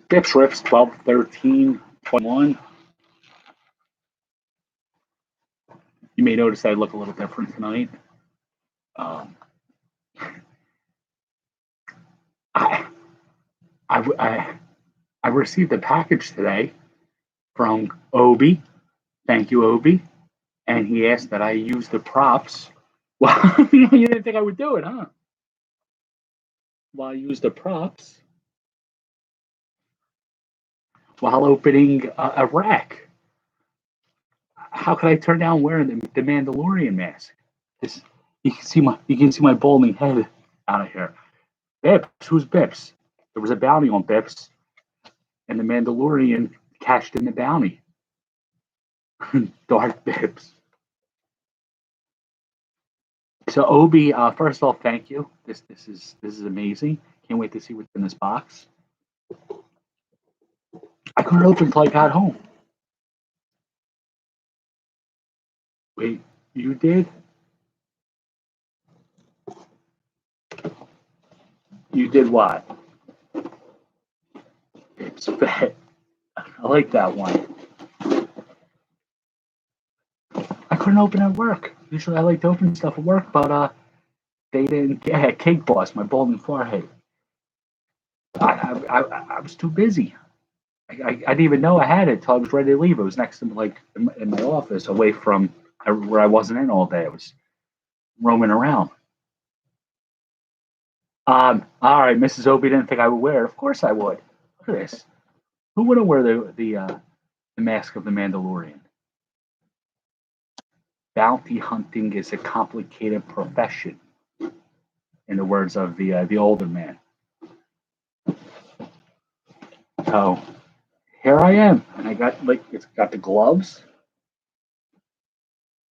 BpsRps 12/13/21. You may notice I look a little different tonight. I, I received a package today from Obi. Thank you, Obi. And he asked that I use the props. Well, you didn't think I would do it, huh? Well, I use the props while opening a rack. How could I turn down wearing the Mandalorian mask? This, you can see my balding head out of here. Bips, who's Bips? There was a bounty on Bips, and the Mandalorian cashed in the bounty. Dark Bips. So Obi, first of all, thank you. This is amazing. Can't wait to see what's in this box. I couldn't open until I got home. Wait, you did? You did what? It's fat. I like that one. I couldn't open at work. Usually I like to open stuff at work, but they didn't get Cake Boss, my balding forehead. I was too busy. I didn't even know I had it until I was ready to leave. It was next to like in my office, away from where I wasn't in all day. I was roaming around. All right, Mrs. Obi didn't think I would wear it. Of course I would. Look at this. Who wouldn't wear the mask of the Mandalorian? Bounty hunting is a complicated profession, in the words of the older man. So here I am, and I got it's got the gloves.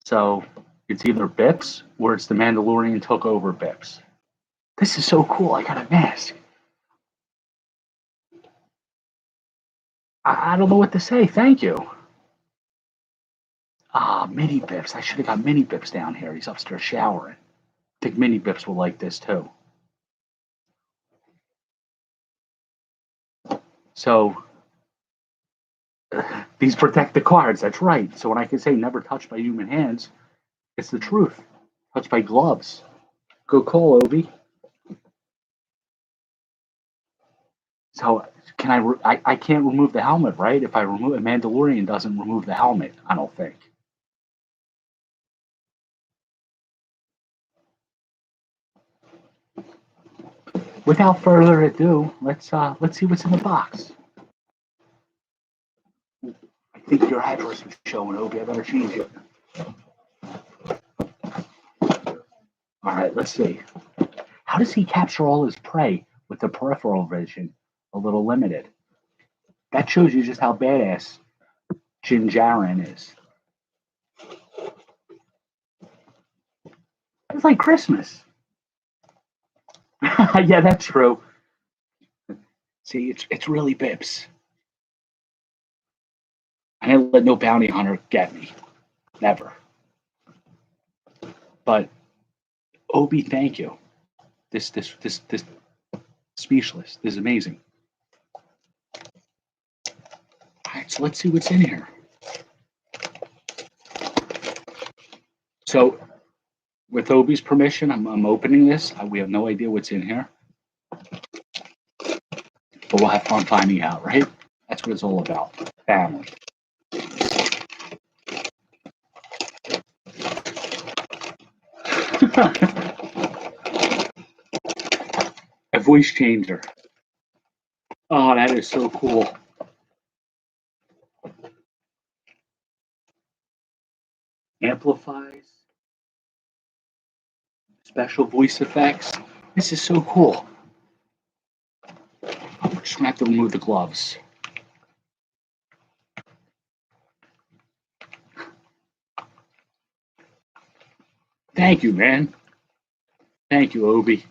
So it's either Bips or it's the Mandalorian took over Bips. This is so cool. I got a mask. I don't know what to say. Thank you. Mini Bips. I should have got Mini Bips down here. He's upstairs showering. I think Mini Bips will like this too. So these protect the cards. That's right. So when I can say never touched by human hands, it's the truth. Touched by gloves. Go call Obi. So can I can't remove the helmet, right? If I remove a Mandalorian doesn't remove the helmet, I don't think. Without further ado, let's see what's in the box. I think your address was showing, Obi. I better change it. All right, let's see. How does he capture all his prey with the peripheral vision a little limited? That shows you just how badass Jin Jaren is. It's like Christmas. Yeah, that's true. See, it's really Bips. I ain't let no bounty hunter get me. Never. But Obi, thank you. This speechless. This is amazing. All right, so let's see what's in here. So, with Obi's permission, I'm opening this. We have no idea what's in here, but we'll have fun finding out, right? That's what it's all about. Family. A voice changer. Oh, that is so cool. Amplifies. Special voice effects. This is so cool. We're just gonna have to remove the gloves. Thank you, man. Thank you, Obi.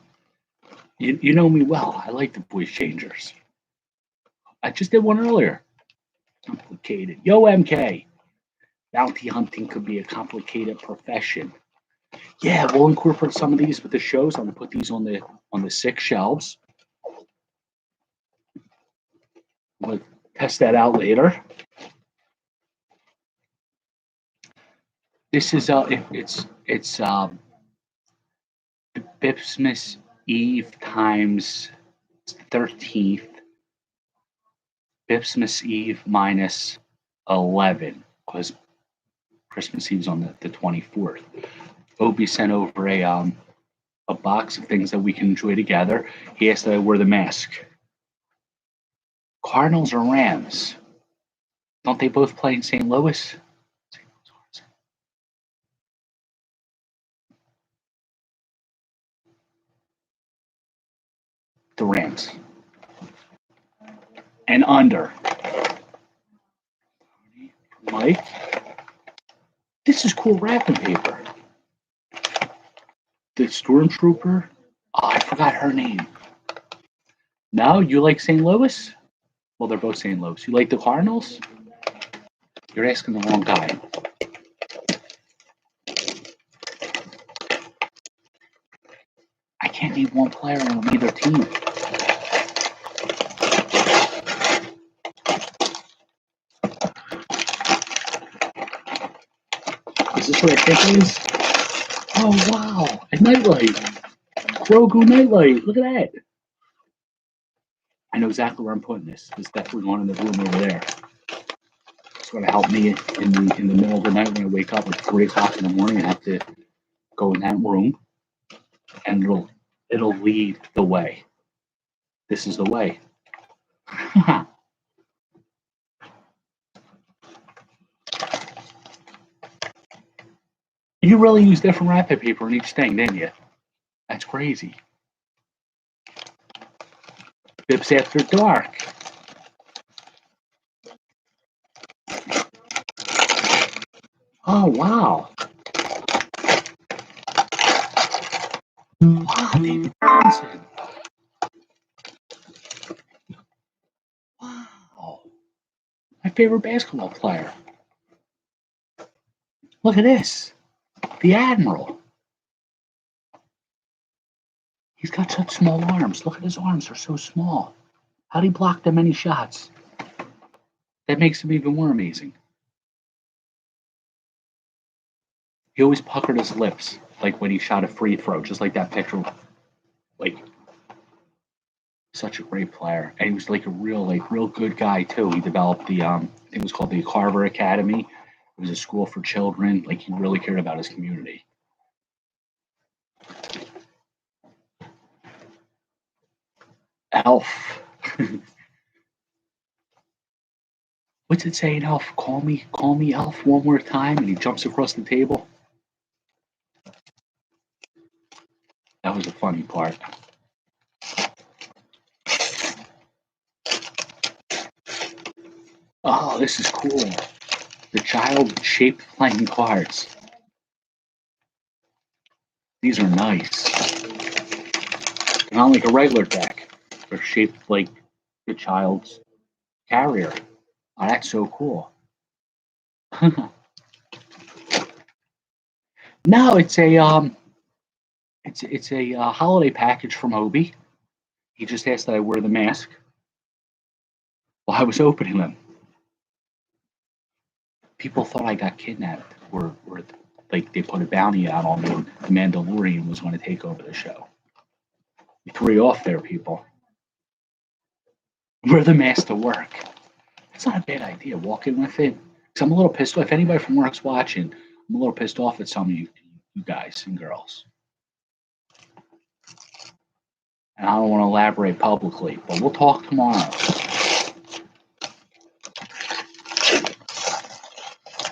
You know me well. I like the voice changers. I just did one earlier. Complicated. Yo, MK. Bounty hunting could be a complicated profession. Yeah, we'll incorporate some of these with the shows. I'm gonna put these on the 6 shelves. We'll test that out later. This is it's BpsRps Eve times 13th. BpsRps Eve minus 11 because Christmas Eve's on the 24th. Obi sent over a box of things that we can enjoy together. He asked that I wear the mask. Cardinals or Rams? Don't they both play in St. Louis? The Rams. And under. Mike, this is cool wrapping paper. The Stormtrooper. Oh, I forgot her name. No, you like St. Louis? Well, they're both St. Louis. You like the Cardinals? You're asking the wrong guy. I can't name one player on either team. Is this what I think it is? Oh, wow. A nightlight. Grogu nightlight. Look at that. I know exactly where I'm putting this. It's definitely going in the room over there. It's going to help me in the middle of the night when I wake up at 3 o'clock in the morning. I have to go in that room, and it'll lead the way. This is the way. You really use different wrapping paper in each thing, didn't you? That's crazy. Bips After Dark. Oh, wow. Wow, David Johnson. Wow. My favorite basketball player. Look at this. The Admiral. He's got such small arms. Look at his arms. They're so small. How do he block that many shots? That makes him even more amazing. He always puckered his lips, like when he shot a free throw, just like that picture. Like, such a great player. And he was like a real good guy too. He developed the I think it was called the Carver Academy. It was a school for children. Like, he really cared about his community. Elf. What's it saying, Elf? Call me Elf one more time, and he jumps across the table. That was a funny part. Oh, this is cool. The child-shaped playing cards. These are nice. They're not like a regular deck. They're shaped like the child's carrier. Oh, that's so cool. No, it's a holiday package from Obi. He just asked that I wear the mask while I was opening them. People thought I got kidnapped, or like they put a bounty out on me, and the Mandalorian was going to take over the show. You threw you off there, people. Wear the mask to work. It's not a bad idea. Walk in with it. Because I'm a little pissed off. If anybody from work's watching, I'm a little pissed off at some of you guys and girls. And I don't want to elaborate publicly, but we'll talk tomorrow.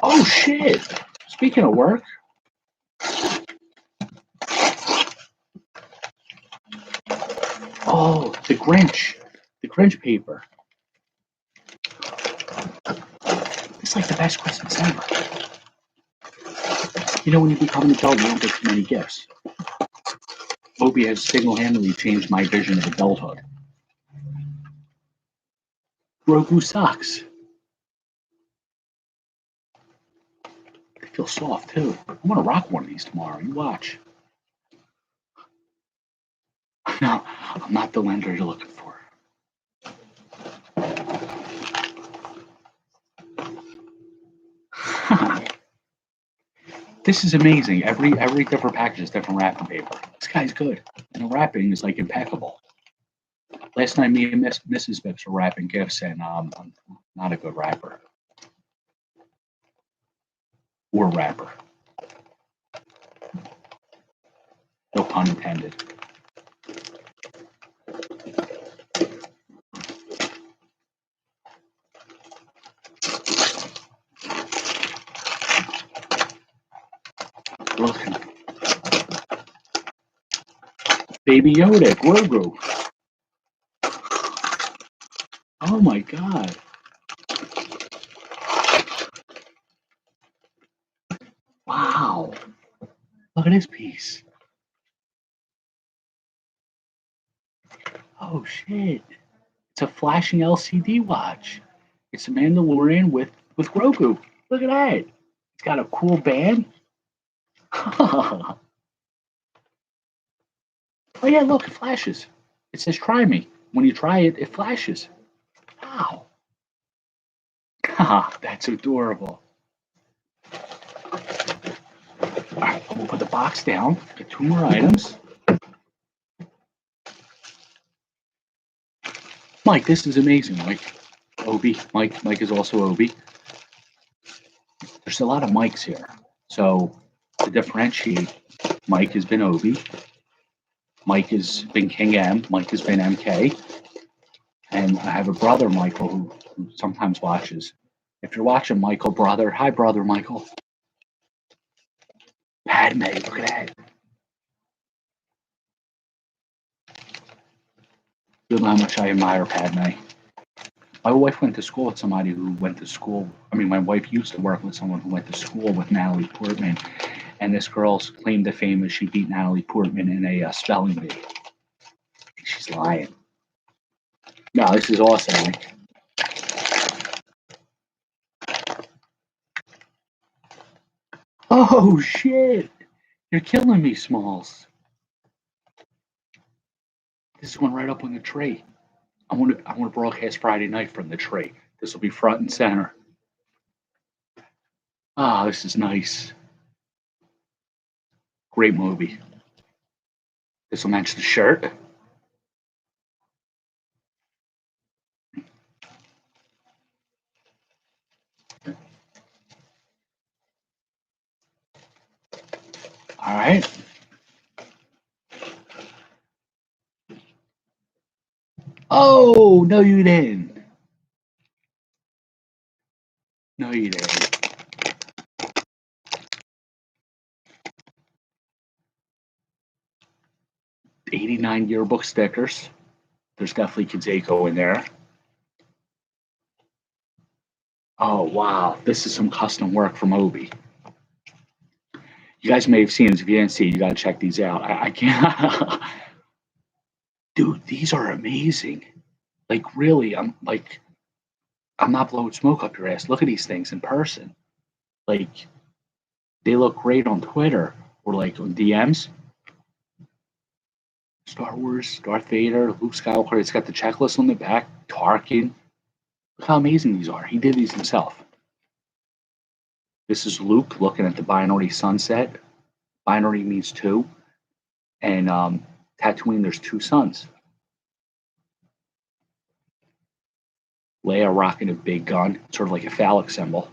Oh, shit. Speaking of work. Oh, the Grinch. The Grinch paper. It's like the best Christmas ever. You know, when you become an adult, you don't get too many gifts. Obi has single-handedly changed my vision of adulthood. Grogu socks. They feel soft, too. I'm going to rock one of these tomorrow. You watch. No, I'm not the lender you're looking for. This is amazing. Every different package is different wrapping paper. This guy's good. And the wrapping is like impeccable. Last night, me and Mrs. Bips were wrapping gifts, and I'm not a good wrapper. Or wrapper. No pun intended. Look. Baby Yoda, Grogu. Oh my God. Wow. Look at this piece. Oh shit. It's a flashing LCD watch. It's a Mandalorian with Grogu. Look at that. It's got a cool band. Oh yeah, look, it flashes. It says try me. When you try it, it flashes. Wow. That's adorable. All right, we'll put the box down. Get 2 more items. Mike, this is amazing, Mike. Obi. Mike is also Obi. There's a lot of Mikes here. So to differentiate, Mike has been Obi. Mike has been King M. Mike has been MK. And I have a brother, Michael, who sometimes watches. If you're watching, Michael, brother, hi, brother, Michael. Padme, look at that. You know how much I admire Padme. My wife went to school with somebody who went to school. I mean, my wife used to work with someone who went to school with Natalie Portman. And this girl's claim to fame is she beat Natalie Portman in a spelling bee. She's lying. No, this is awesome, Mike. Oh, shit. You're killing me, Smalls. This went right up on the tray. I want to broadcast Friday night from the tray. This will be front and center. Ah, this is nice. Great movie. This will match the shirt. All right. Oh, no, you didn't. No, you didn't. 89 yearbook stickers. There's definitely Kizako in there. Oh, wow. This is some custom work from Obi. You guys may have seen this. If you didn't see it, you got to check these out. I can't. Dude, these are amazing. Like, really, I'm not blowing smoke up your ass. Look at these things in person. Like, they look great on Twitter or like on DMs. Star Wars, Darth Vader, Luke Skywalker. It's got the checklist on the back. Tarkin. Look how amazing these are. He did these himself. This is Luke looking at the binary sunset. Binary means 2. And Tatooine, there's 2 suns. Leia rocking a big gun, sort of like a phallic symbol.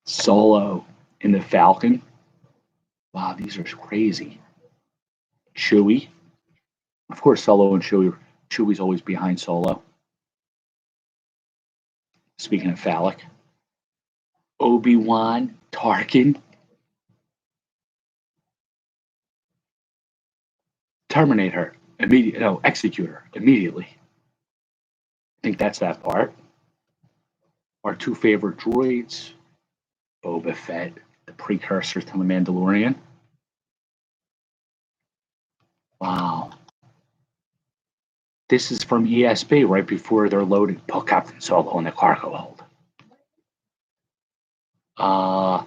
Solo in the Falcon. Wow, these are crazy. Chewie. Of course, Solo and Chewie's always behind Solo. Speaking of phallic. Obi-Wan, Tarkin. Terminate her. Execute her immediately. I think that's that part. Our 2 favorite droids. Boba Fett, the precursor to the Mandalorian. Wow. This is from ESB right before they're loaded. Put Captain Solo in the cargo hold.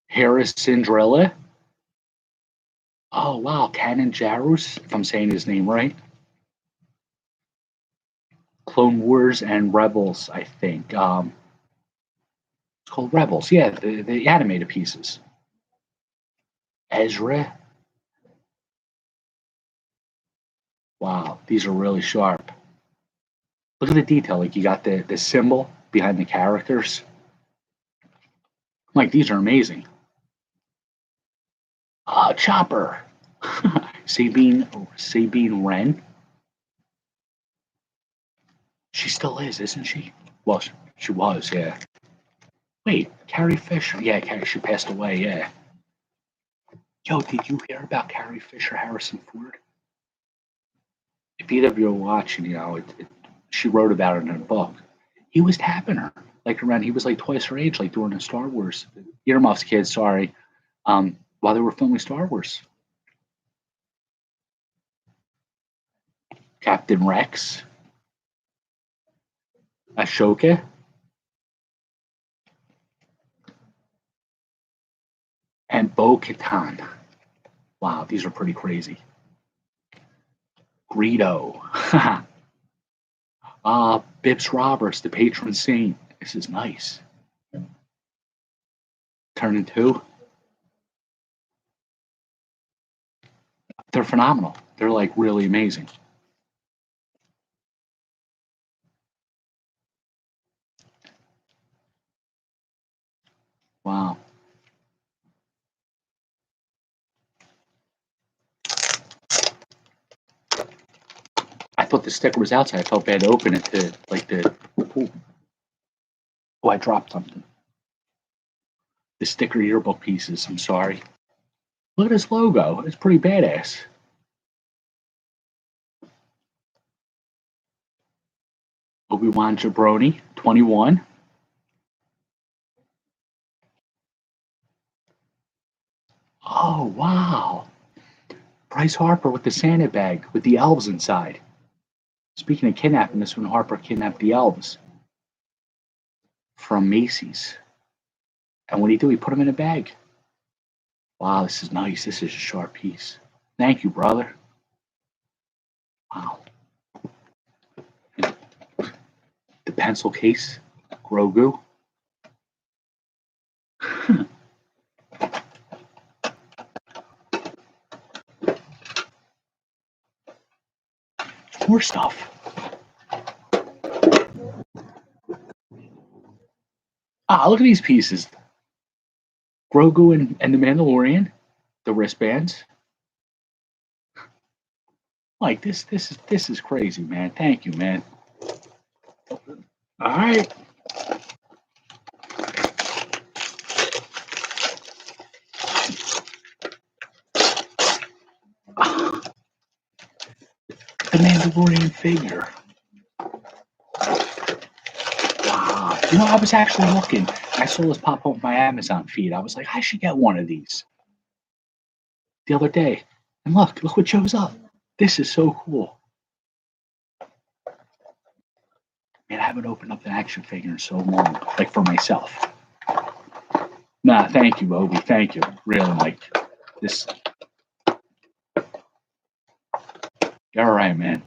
Harris Cinderella. Oh, wow. Kanan Jarrus, if I'm saying his name right. Clone Wars and Rebels, I think. It's called Rebels. Yeah, the animated pieces. Ezra. Wow, these are really sharp. Look at the detail. Like you got the symbol behind the characters. Like these are amazing. Chopper. Sabine Wren. She still is, isn't she? Well, she was, yeah. Wait, Carrie Fisher. Yeah, she passed away, yeah. Yo, did you hear about Carrie Fisher, Harrison Ford? If either of you are watching, she wrote about it in a book. He was tapping her, like around, he was like twice her age, like during the Star Wars. Earmuffs, kids, sorry. While they were filming Star Wars. Captain Rex, Ashoka, and Bo Katan. Wow, these are pretty crazy. Greedo. BpsRps, the patron saint. This is nice. Turn two. They're phenomenal. They're like really amazing. Wow. I thought the sticker was outside. I felt bad to open it to like the. Ooh. Oh, I dropped something. The sticker yearbook pieces. I'm sorry. Look at this logo. It's pretty badass. Obi-Wan Jabroni, 21. Oh, wow. Bryce Harper with the Santa bag with the elves inside. Speaking of kidnapping, this when Harper kidnapped the elves from Macy's. And what did he do? He put them in a bag. Wow, this is nice. This is a sharp piece. Thank you, brother. Wow. The pencil case, Grogu. More stuff. Look at these pieces. Grogu and the Mandalorian, the wristbands. Like this is crazy, man. Thank you, man. All right. The Mandalorian figure. Wow. I was actually looking. I saw this pop up on my Amazon feed. I was like, I should get one of these the other day. And look what shows up. This is so cool. Man, I haven't opened up an action figure in so long, like for myself. Nah, thank you, Obi. Thank you. Really, like this. You're all right, man.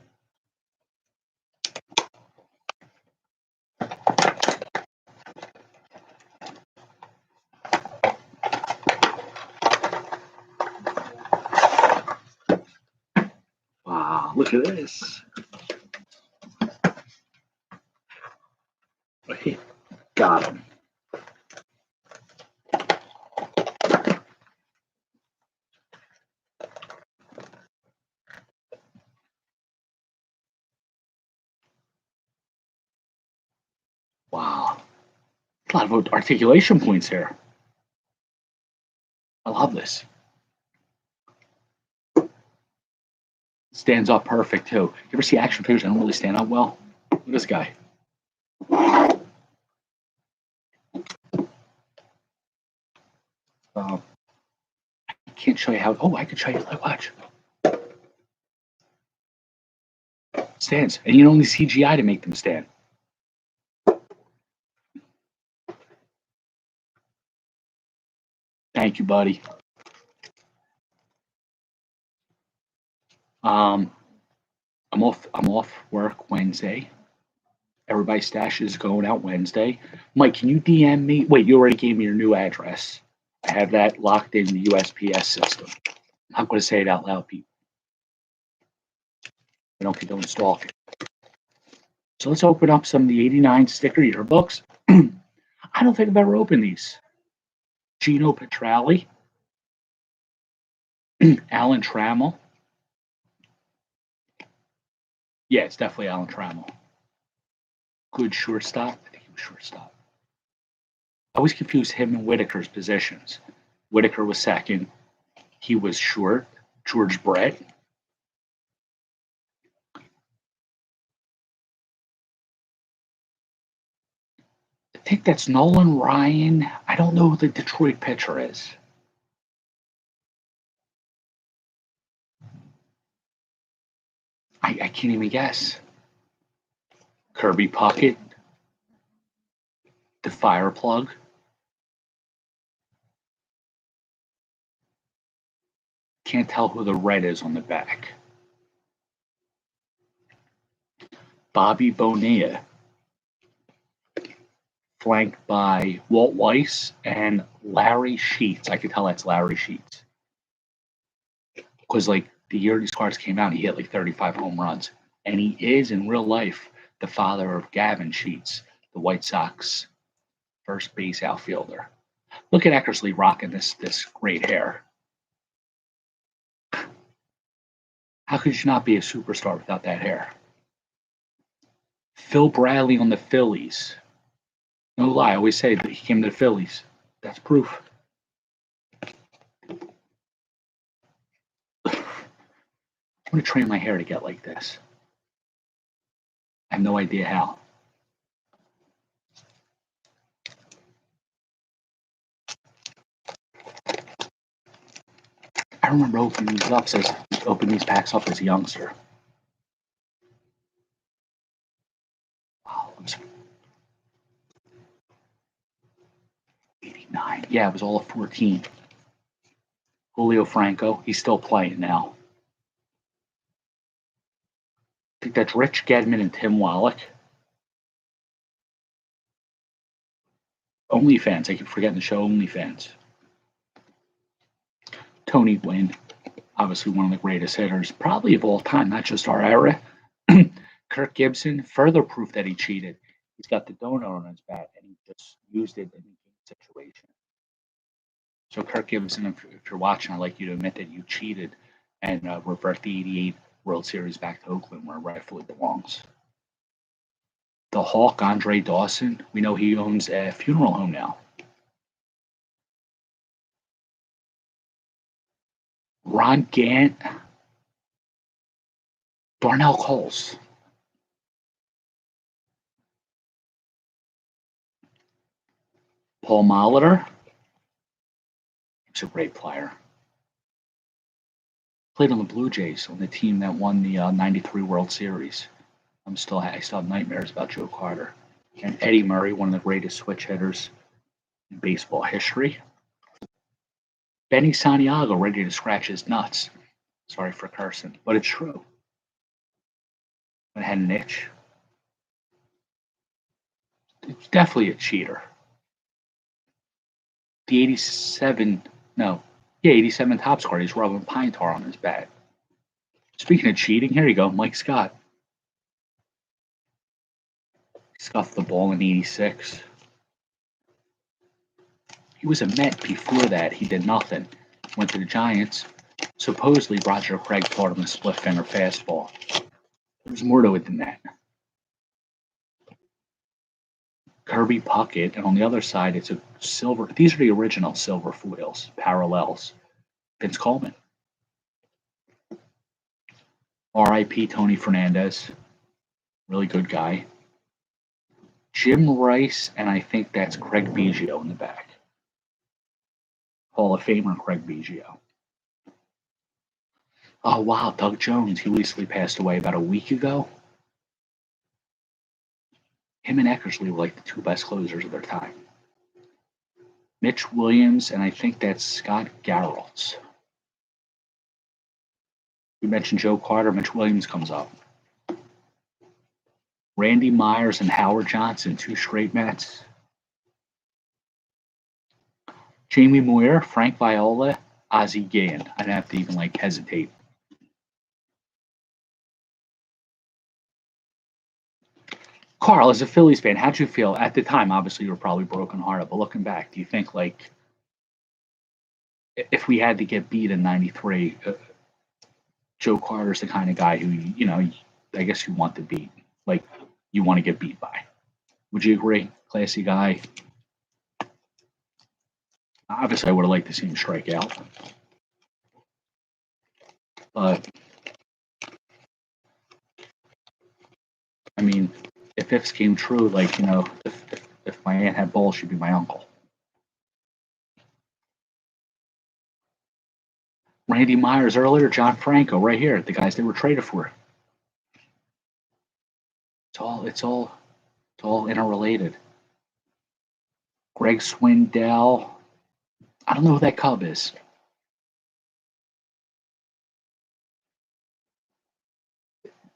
Wow, look at this. Got him. Wow. A lot of articulation points here. I love this. Stands up perfect too. You ever see action figures that don't really stand up well? Look at this guy. I can't show you how. Oh, I can show you. Like, watch. Stands, and you don't need CGI to make them stand. Thank you, buddy. I'm off work Wednesday, Everybody's stash is going out Wednesday. Mike, can you DM me? Wait, you already gave me your new address. I have that locked in the USPS system. I'm not going to say it out loud, people. I don't stalk it. So let's open up some of the 89 sticker yearbooks. I don't think I've ever opened these. Gino Petralli, Alan Trammell. Yeah, it's definitely Alan Trammell. Good shortstop. I think he was shortstop. I always confuse him and Whitaker's positions. Whitaker was second. He was short. George Brett. I think that's Nolan Ryan. I don't know who the Detroit pitcher is. I can't even guess. Kirby Puckett. The fire plug. Can't tell who the red is on the back. Bobby Bonilla. Flanked by Walt Weiss and Larry Sheets. I could tell that's Larry Sheets. Because like the year these cards came out, he hit like 35 home runs. And he is in real life the father of Gavin Sheets, the White Sox first base outfielder. Look at Eckersley rocking this great hair. How could you not be a superstar without that hair? Phil Bradley on the Phillies. No lie, I always say that he came to the Phillies. That's proof. I'm going to train my hair to get like this. I have no idea how. I remember opening these packs up as a youngster. Wow, 89. Yeah, it was all of 14. Julio Franco, he's still playing now. I think that's Rich Gedman and Tim Wallach. OnlyFans, I keep forgetting the show OnlyFans. Tony Gwynn, obviously one of the greatest hitters, probably of all time, not just our era. Kirk Gibson, further proof that he cheated. He's got the donut on his bat, and he just used it in a situation. So Kirk Gibson, if you're watching, I'd like you to admit that you cheated and revert the 88 World Series back to Oakland where it rightfully belongs. The Hawk, Andre Dawson, we know he owns a funeral home now. Ron Gant, Darnell Coles. Paul Molitor, he's a great player. Played on the Blue Jays, on the team that won the '93 World Series. I still have nightmares about Joe Carter. And Eddie Murray, one of the greatest switch hitters in baseball history. Benny Santiago, ready to scratch his nuts. Sorry for cursing, but it's true. I had an itch. It's definitely a cheater. The 87 top score, he's rubbing pine tar on his bat. Speaking of cheating, here you go, Mike Scott. He scuffed the ball in 86. He was a Met before that. He did nothing. Went to the Giants. Supposedly, Roger Craig taught him a split finger fastball. There's more to it than that. Kirby Puckett, and on the other side, it's a silver. These are the original silver foils, parallels. Vince Coleman. R.I.P. Tony Fernandez. Really good guy. Jim Rice, and I think that's Craig Biggio in the back. Hall of Famer Craig Biggio. Oh, wow, Doug Jones. He recently passed away about a week ago. Him and Eckersley were like the two best closers of their time. Mitch Williams, and I think that's Scott Garrels. We mentioned Joe Carter. Mitch Williams comes up. Randy Myers and Howard Johnson, 2 straight Mets. Jamie Moyer, Frank Viola, Ozzie Guillen. I didn't have to even hesitate. Carl, as a Phillies fan, how'd you feel at the time? Obviously, you were probably brokenhearted, but looking back, do you think if we had to get beat in '93, Joe Carter's the kind of guy who I guess you want to beat, you want to get beat by? Would you agree? Classy guy. Obviously, I would have liked to see him strike out, but I mean, if ifs came true, if my aunt had balls, she'd be my uncle. Randy Myers earlier, John Franco right here, the guys they were traded for. It's all interrelated. Greg Swindell. I don't know who that Cub is.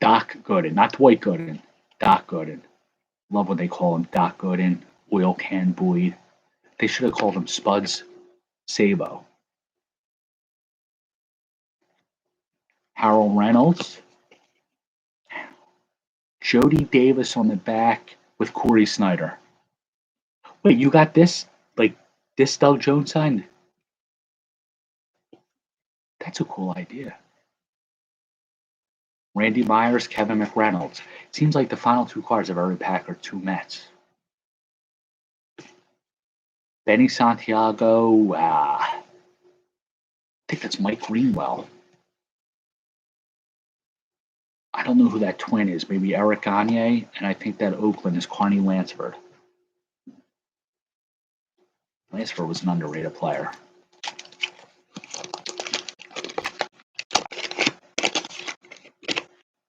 Doc Gooden, not Dwight Gooden. Doc Gooden. Love what they call him, Doc Gooden, Oil Can Boyd. They should have called him Spuds Sabo. Harold Reynolds. Jody Davis on the back with Corey Snyder. Wait, you got this? This Doug Jones signed? That's a cool idea. Randy Myers, Kevin McReynolds. Seems like the final 2 cards of every pack are 2 Mets. Benny Santiago. I think that's Mike Greenwell. I don't know who that twin is. Maybe Eric Gagne, and I think that Oakland is Carney Lansford. Lansford was an underrated player.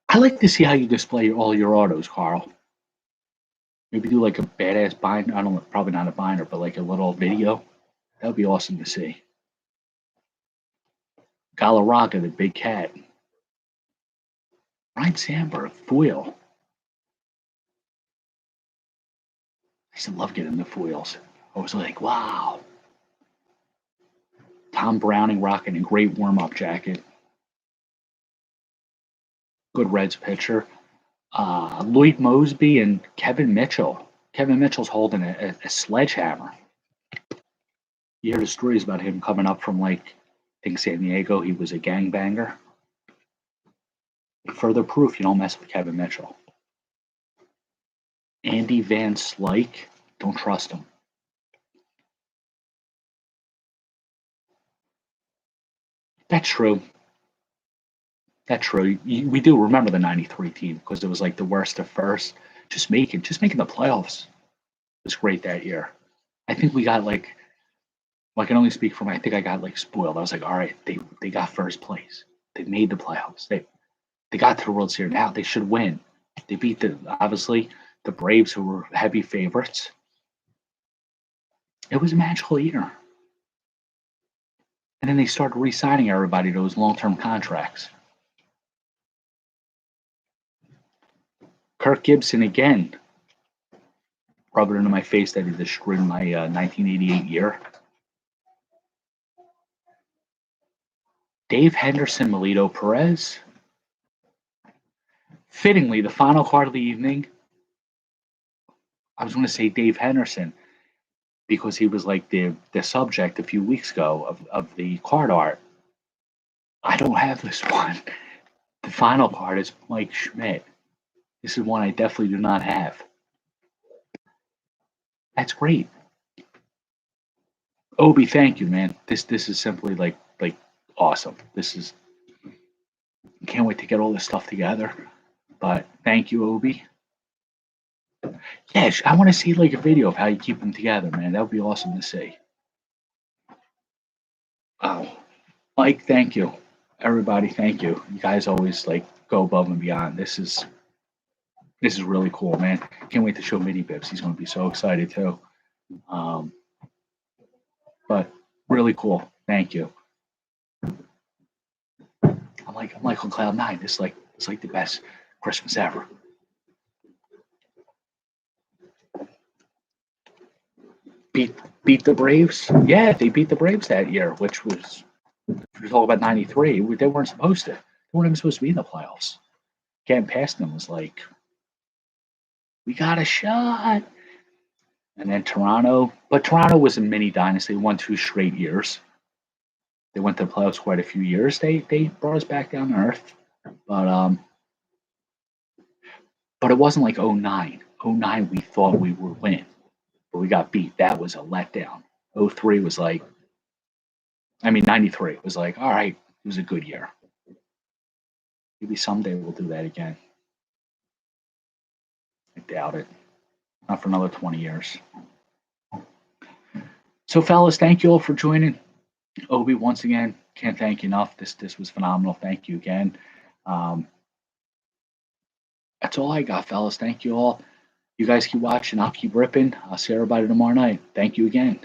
I like to see how you display all your autos, Carl. Maybe do a badass binder. I don't know, probably not a binder, but a little video. That would be awesome to see. Galarraga, the big cat. Ryan Sandberg, foil. I used to love getting the foils. I was like, wow. Tom Browning rocking a great warm-up jacket. Good Reds pitcher. Lloyd Mosby and Kevin Mitchell. Kevin Mitchell's holding a sledgehammer. You hear the stories about him coming up from I think San Diego. He was a gangbanger. Further proof you don't mess with Kevin Mitchell. Andy Van Slyke, don't trust him. That's true. That's true. We do remember the '93 team because it was the worst at first. Just making the playoffs was great that year. I think we got I can only speak for I think I got spoiled. I was all right, they got first place. They made the playoffs. They got to the World Series. Now they should win. They beat obviously the Braves, who were heavy favorites. It was a magical year. And then they started re-signing everybody to those long-term contracts. Kirk Gibson again. Rub it into my face that he destroyed my 1988 year. Dave Henderson, Melito Perez. Fittingly, the final card of the evening, I was going to say Dave Henderson because he was the subject a few weeks ago of the card art. I don't have this one. The final card is Mike Schmidt. This is one I definitely do not have. That's great. Obi, thank you, man. This is simply awesome. Can't wait to get all this stuff together. But thank you, Obi. Yeah, I want to see a video of how you keep them together, man. That would be awesome to see. Oh, Mike, thank you. Everybody, thank you. You guys always go above and beyond. This is really cool, man. Can't wait to show Mini Bips. He's going to be so excited too. But really cool. Thank you. I'm on cloud 9. It's like the best Christmas ever. beat the Braves. Yeah, they beat the Braves that year, which was we're talking about '93. They weren't supposed to. They weren't even supposed to be in the playoffs. Getting past them was like, we got a shot. And then Toronto, but Toronto was a mini dynasty. They won 2 straight years. They went to the playoffs quite a few years. They brought us back down to earth, but it wasn't like '09. '09 we thought we would win, but we got beat. That was a letdown. '03 was like, I mean '93 was like, all right, it was a good year. Maybe someday we'll do that again. I doubt it. Not for another 20 years. So, fellas, thank you all for joining. Obi, once again, can't thank you enough. This was phenomenal. Thank you again. That's all I got, fellas. Thank you all. You guys keep watching. I'll keep ripping. I'll see everybody tomorrow night. Thank you again.